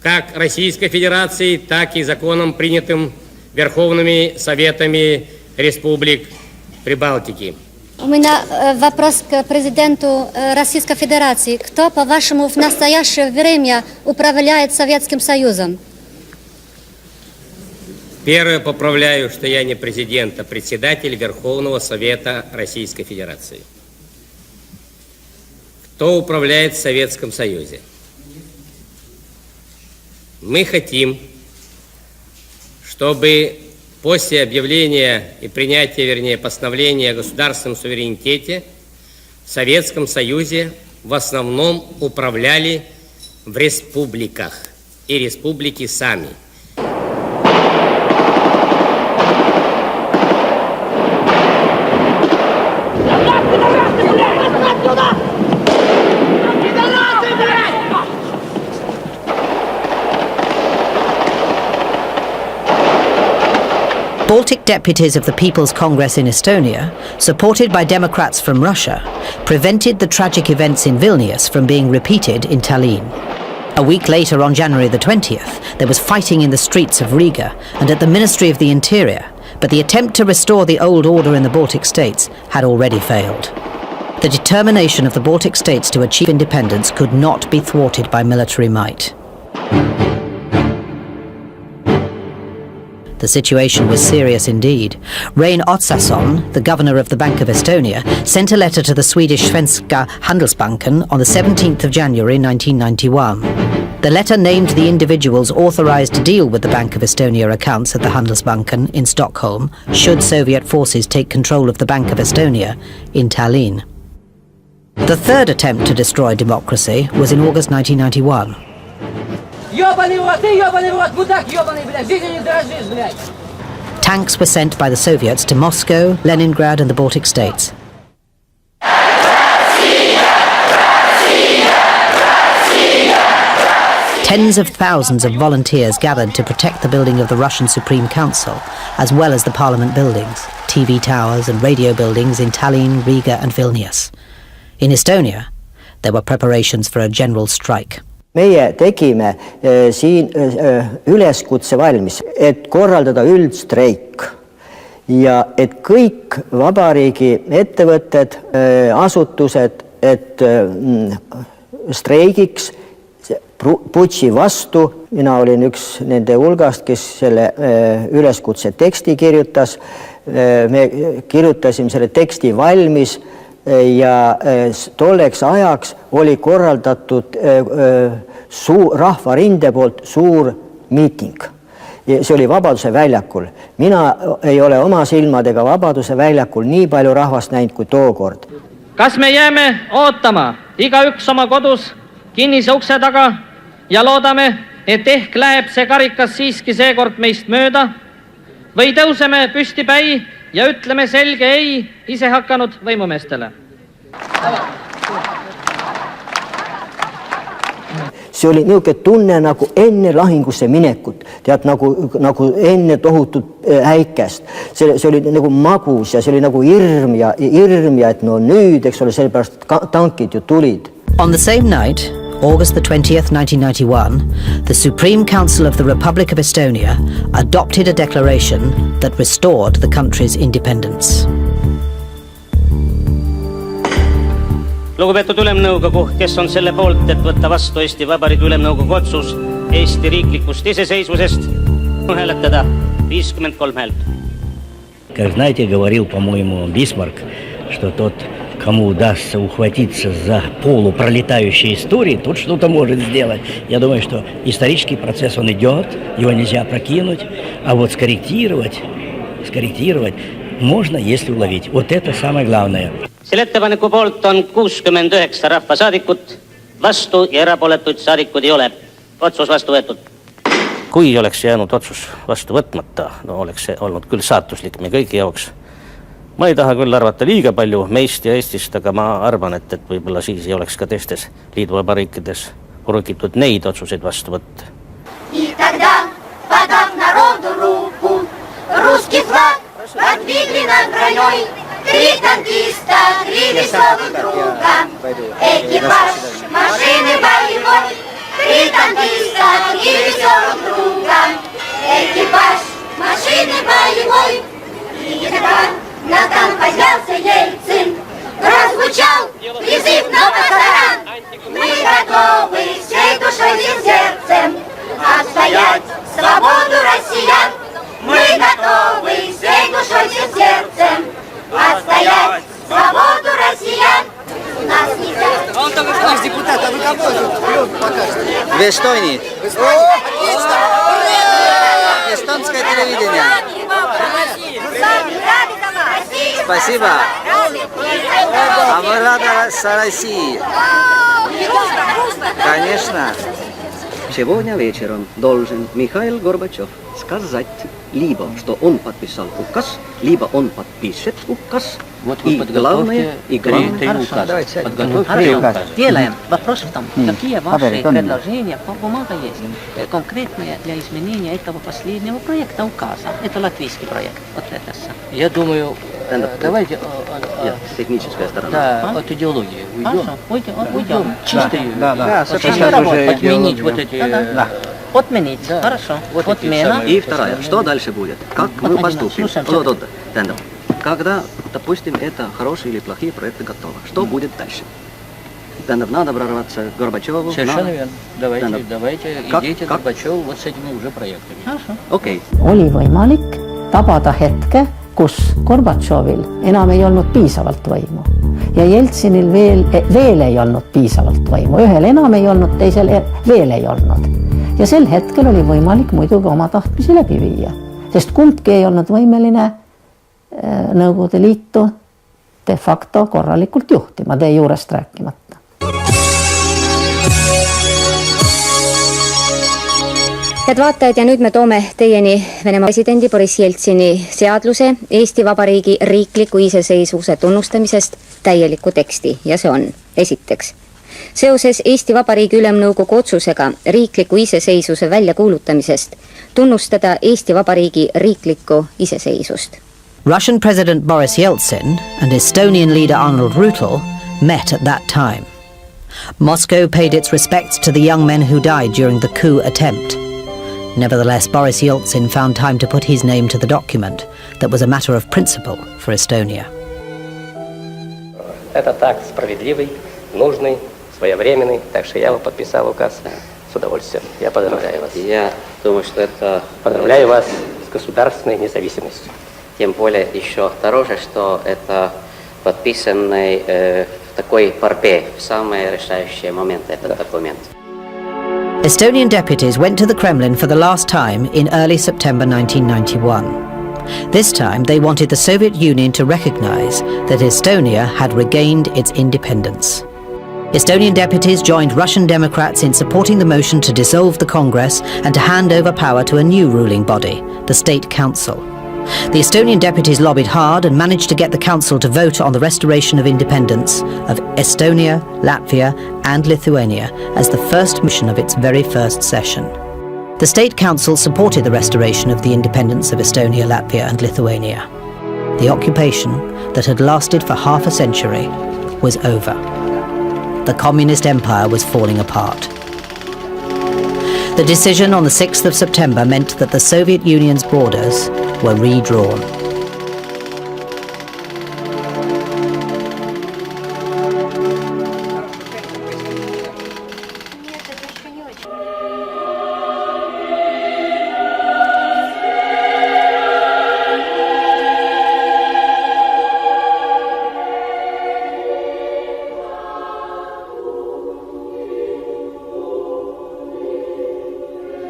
Speaker 3: как Российской Федерации, так и законам, принятым Верховными Советами Республик Прибалтики.
Speaker 11: У меня вопрос к президенту Российской Федерации. Кто, по-вашему, в настоящее время управляет Советским Союзом?
Speaker 3: Первое, поправляю, что я не президент, а председатель Верховного Совета Российской Федерации. Кто управляет в Советском Союзе? Мы хотим, чтобы после объявления и принятия, вернее, постановления о государственном суверенитете в Советском Союзе в основном управляли в республиках и республики сами.
Speaker 2: Baltic deputies of the People's Congress in Estonia, supported by Democrats from Russia, prevented the tragic events in Vilnius from being repeated in Tallinn. A week later, on January the 20th, there was fighting in the streets of Riga and at the Ministry of the Interior, but the attempt to restore the old order in the Baltic states had already failed. The determination of the Baltic states to achieve independence could not be thwarted by military might. The situation was serious indeed. Rein Otsason, the governor of the Bank of Estonia, sent a letter to the Swedish Svenska Handelsbanken on the 17th of January 1991. The letter named the individuals authorized to deal with the Bank of Estonia accounts at the Handelsbanken in Stockholm should Soviet forces take control of the Bank of Estonia in Tallinn. The third attempt to destroy democracy was in August 1991. Tanks were sent by the Soviets to Moscow, Leningrad and the Baltic states. Tens of thousands of volunteers gathered to protect the building of the Russian Supreme Council, as well as the parliament buildings, TV towers and radio buildings in Tallinn, Riga and Vilnius. In Estonia, there were preparations for a general strike.
Speaker 1: Meie tegime siin üleskutse valmis, et korraldada üldstreik ja et kõik vabariigi ettevõtted, asutused, et streigiks putši vastu. Mina olin üks nende hulgast, kes selle üleskutse teksti kirjutas. Me kirjutasime selle teksti valmis ja tolleks ajaks oli korraldatud rahvarinde poolt suur miiting. See oli Vabaduse väljakul. Mina ei ole oma silmadega Vabaduse väljakul nii palju rahvast näinud kui tookord.
Speaker 12: Kas me jääme ootama igaüks oma kodus kinnise ukse taga ja loodame, et ehk läheb see karikas siiski seekord meist mööda? Või tõuseme püsti päi ja ütleme selge ei ise hakanud võimumeestele?
Speaker 15: see oli niisugune tunne nagu enne lahingusse minekut, tead, nagu enne tohutut äikest. See oli nagu magus ja see oli nagu hirm ja et no nüüd, eks ole, sellepärast tankid ju tulid.
Speaker 2: On the same night, August the 20th, 1991, the Supreme Council of the Republic of Estonia adopted a declaration that restored the country's independence.
Speaker 9: Lugupeetud Ülemnõukogu, kes on selle poolt, et võtta vastu Eesti Vabariigi Ülemnõukogu otsus Eesti riiklikust iseseisvusest, hääletada 53 häält.
Speaker 13: Как знаете, говорил, по-моему, Бисмарк, что тот, кому удастся ухватиться за полупролетающей истории, тот что-то может сделать. Я думаю, что исторический процесс, он идет, его нельзя прокинуть, а вот скорректировать можно, если уловить. Вот это самое главное.
Speaker 9: Selle ettepaneku poolt on 69 rahvasaadikut, vastu ja erapooletuid saadikud ei ole. Otsus vastu võetud. Kui oleks jäänud otsus vastu võtmata, no oleks see olnud küll saatuslik me kõigi jaoks. Ma ei taha küll arvata liiga palju meist ja Eestist, aga ma arvan, et võib-olla siis ei oleks ka teistes liiduvabariikides urukitud neid otsuseid vastu võtta.
Speaker 16: И тогда, подав народу руку, русский флаг подвигли над броней, 3 танкиста, 3 веселых друга, экипаж машины боевой, 3 танкиста, 3 веселых друга, экипаж машины боевой. И когда на танк поднялся Ельцин, прозвучал призыв на похорон. Мы готовы всей душой и сердцем отстоять свободу россиян. Мы готовы всей душой и сердцем отстоять свободу россиян. Нас нельзя.
Speaker 7: Он только что наш депутат, а вы кого покажете? В Эстонии. Эстонское телевидение. Спасибо. А мы рады России. Конечно.
Speaker 4: Сегодня вечером должен Михаил Горбачев сказать либо, что он подписал указ, либо он подпишет указ.
Speaker 24: Вот
Speaker 4: и главное,
Speaker 18: Делаем. Вопрос в том, какие ваши предложения по бумаге есть, конкретные для изменения этого последнего проекта указа. Это латвийский проект. Вот это все.
Speaker 7: Я думаю, давайте
Speaker 4: техническая сторона.
Speaker 18: Да,
Speaker 7: от идеологии
Speaker 18: уйдем.
Speaker 7: Чистую.
Speaker 18: Отменить вот эти... Отменить. Хорошо. Отмена.
Speaker 4: И вторая. Что дальше будет? Как мы поступим? Когда, допустим, это хорошие или плохие проекты готовы, что будет дальше? Надо прорваться к Горбачеву.
Speaker 7: Совершенно верно. Давайте идите к Горбачеву вот с этими уже проектами.
Speaker 18: Хорошо.
Speaker 4: Okei.
Speaker 5: Oli võimalik tabada hetke, kus Gorbatšovil enam ei olnud piisavalt võimu ja Jeltsinil veel ei olnud piisavalt võimu. Ühel enam ei olnud, teisel veel ei olnud. Ja sel hetkel oli võimalik muidugi oma tahtmisi läbi viia, sest kumbki ei olnud võimeline Nõukogude Liitu de facto korralikult juhtima, de juurest rääkimata.
Speaker 20: Head vaatajad, ja nüüd me toome teieni Venemaa presidendi Boris Jeltsini seadluse Eesti Vabariigi riikliku iseseisvuse tunnustamisest täieliku teksti ja see on esiteks. Seoses Eesti Vabariigi Ülemnõukogu otsusega riikliku iseseisvuse väljakuulutamisest tunnustada Eesti Vabariigi riiklikku iseseisvust.
Speaker 2: Russian President Boris Yeltsin and Estonian leader Arnold Rüütel met at that time. Moscow paid its respects to the young men who died during the coup attempt. Nevertheless, Boris Yeltsin found time to put his name to the document that was a matter of principle for Estonia.
Speaker 3: Этот акт справедливый, нужный, своевременный, так что я его подписал указ с удовольствием. Я поздравляю вас.
Speaker 4: Я думаю, что это...
Speaker 3: Поздравляю вас с государственной независимостью.
Speaker 4: Тем более еще дороже, что это подписанный в такой борьбе в самые решающие моменты этот документ.
Speaker 2: Estonian deputies went to the Kremlin for the last time in early September 1991. This time they wanted the Soviet Union to recognize that Estonia had regained its independence. Estonian deputies joined Russian Democrats in supporting the motion to dissolve the Congress and to hand over power to a new ruling body, the State Council. The Estonian deputies lobbied hard and managed to get the council to vote on the restoration of independence of Estonia, Latvia and Lithuania as the first mission of its very first session. The State Council supported the restoration of the independence of Estonia, Latvia and Lithuania. The occupation that had lasted for half a century was over. The communist empire was falling apart. The decision on the 6th of September meant that the Soviet Union's borders were redrawn.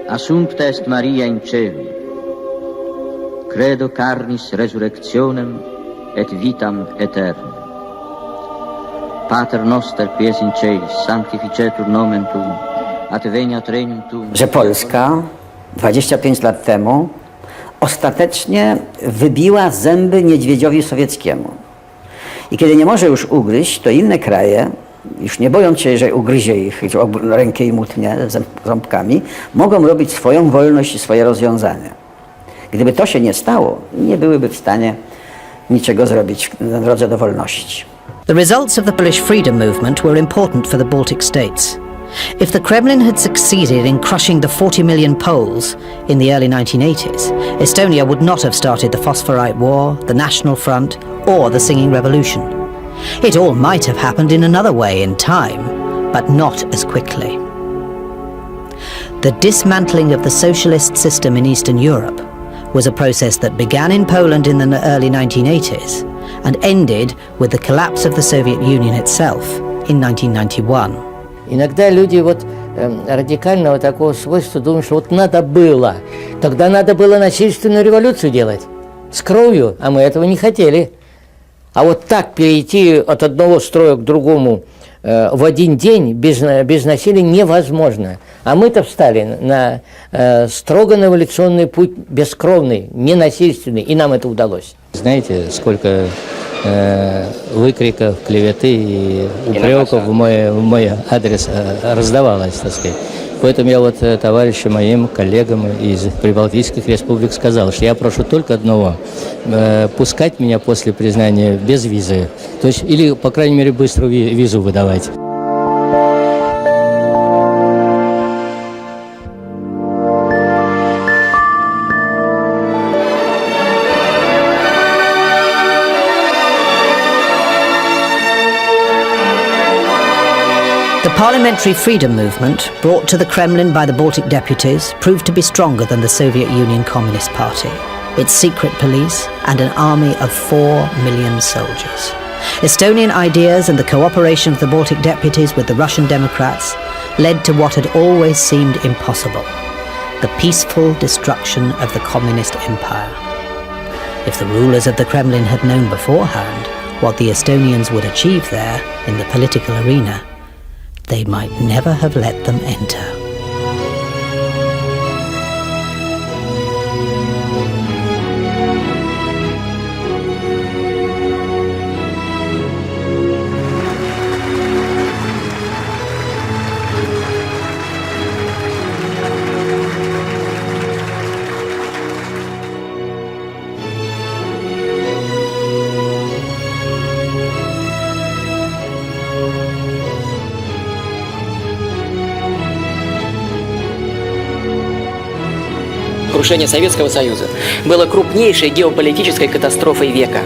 Speaker 6: Assumpta est Maria in celum, credo carnis resurrectionem et vitam aeternam. Pater noster, qui es in celis, sanctificetur nomen tuum, adveniat regnum tuum.
Speaker 17: Że Polska 25 lat temu ostatecznie wybiła zęby niedźwiedziowi sowieckiemu. I kiedy nie może już ugryźć, to inne kraje, już nie bojąc się, że ugryzie ich, rękę im utnie ząbkami, mogą robić swoją wolność i swoje rozwiązania. Gdyby to się nie stało, nie byłyby w stanie niczego zrobić na drodze do wolności.
Speaker 2: The results of the Polish freedom movement were important for the Baltic states. If the Kremlin had succeeded in crushing the 40 million Poles in the early 1980s, Estonia would not have started the Phosphorite War, the National Front, or the Singing Revolution. It all might have happened in another way in time, but not as quickly. The dismantling of the socialist system in Eastern Europe was a process that began in Poland in the early 1980s and ended with the collapse of the Soviet Union itself in 1991.
Speaker 8: Иногда люди радикального такого свойства думают, что надо было. Тогда надо было насильственную революцию делать с кровью, а мы этого не хотели. А вот так перейти от одного строя к другому в один день без насилия невозможно. А мы-то встали на строго эволюционный путь, бескровный, ненасильственный, и нам это удалось. Знаете, сколько выкриков, клеветы и упреков в мой адрес раздавалось, так сказать. Поэтому я товарищам моим, коллегам из прибалтийских республик сказал, что я прошу только одного – пускать меня после признания без визы. То есть, или, по крайней мере, быстро визу выдавать.
Speaker 2: The parliamentary freedom movement, brought to the Kremlin by the Baltic deputies, proved to be stronger than the Soviet Union Communist Party, its secret police, and an army of 4 million soldiers. Estonian ideas and the cooperation of the Baltic deputies with the Russian Democrats led to what had always seemed impossible: the peaceful destruction of the communist empire. If the rulers of the Kremlin had known beforehand what the Estonians would achieve there in the political arena, they might never have let them enter.
Speaker 21: Крушение Советского Союза было крупнейшей геополитической катастрофой века.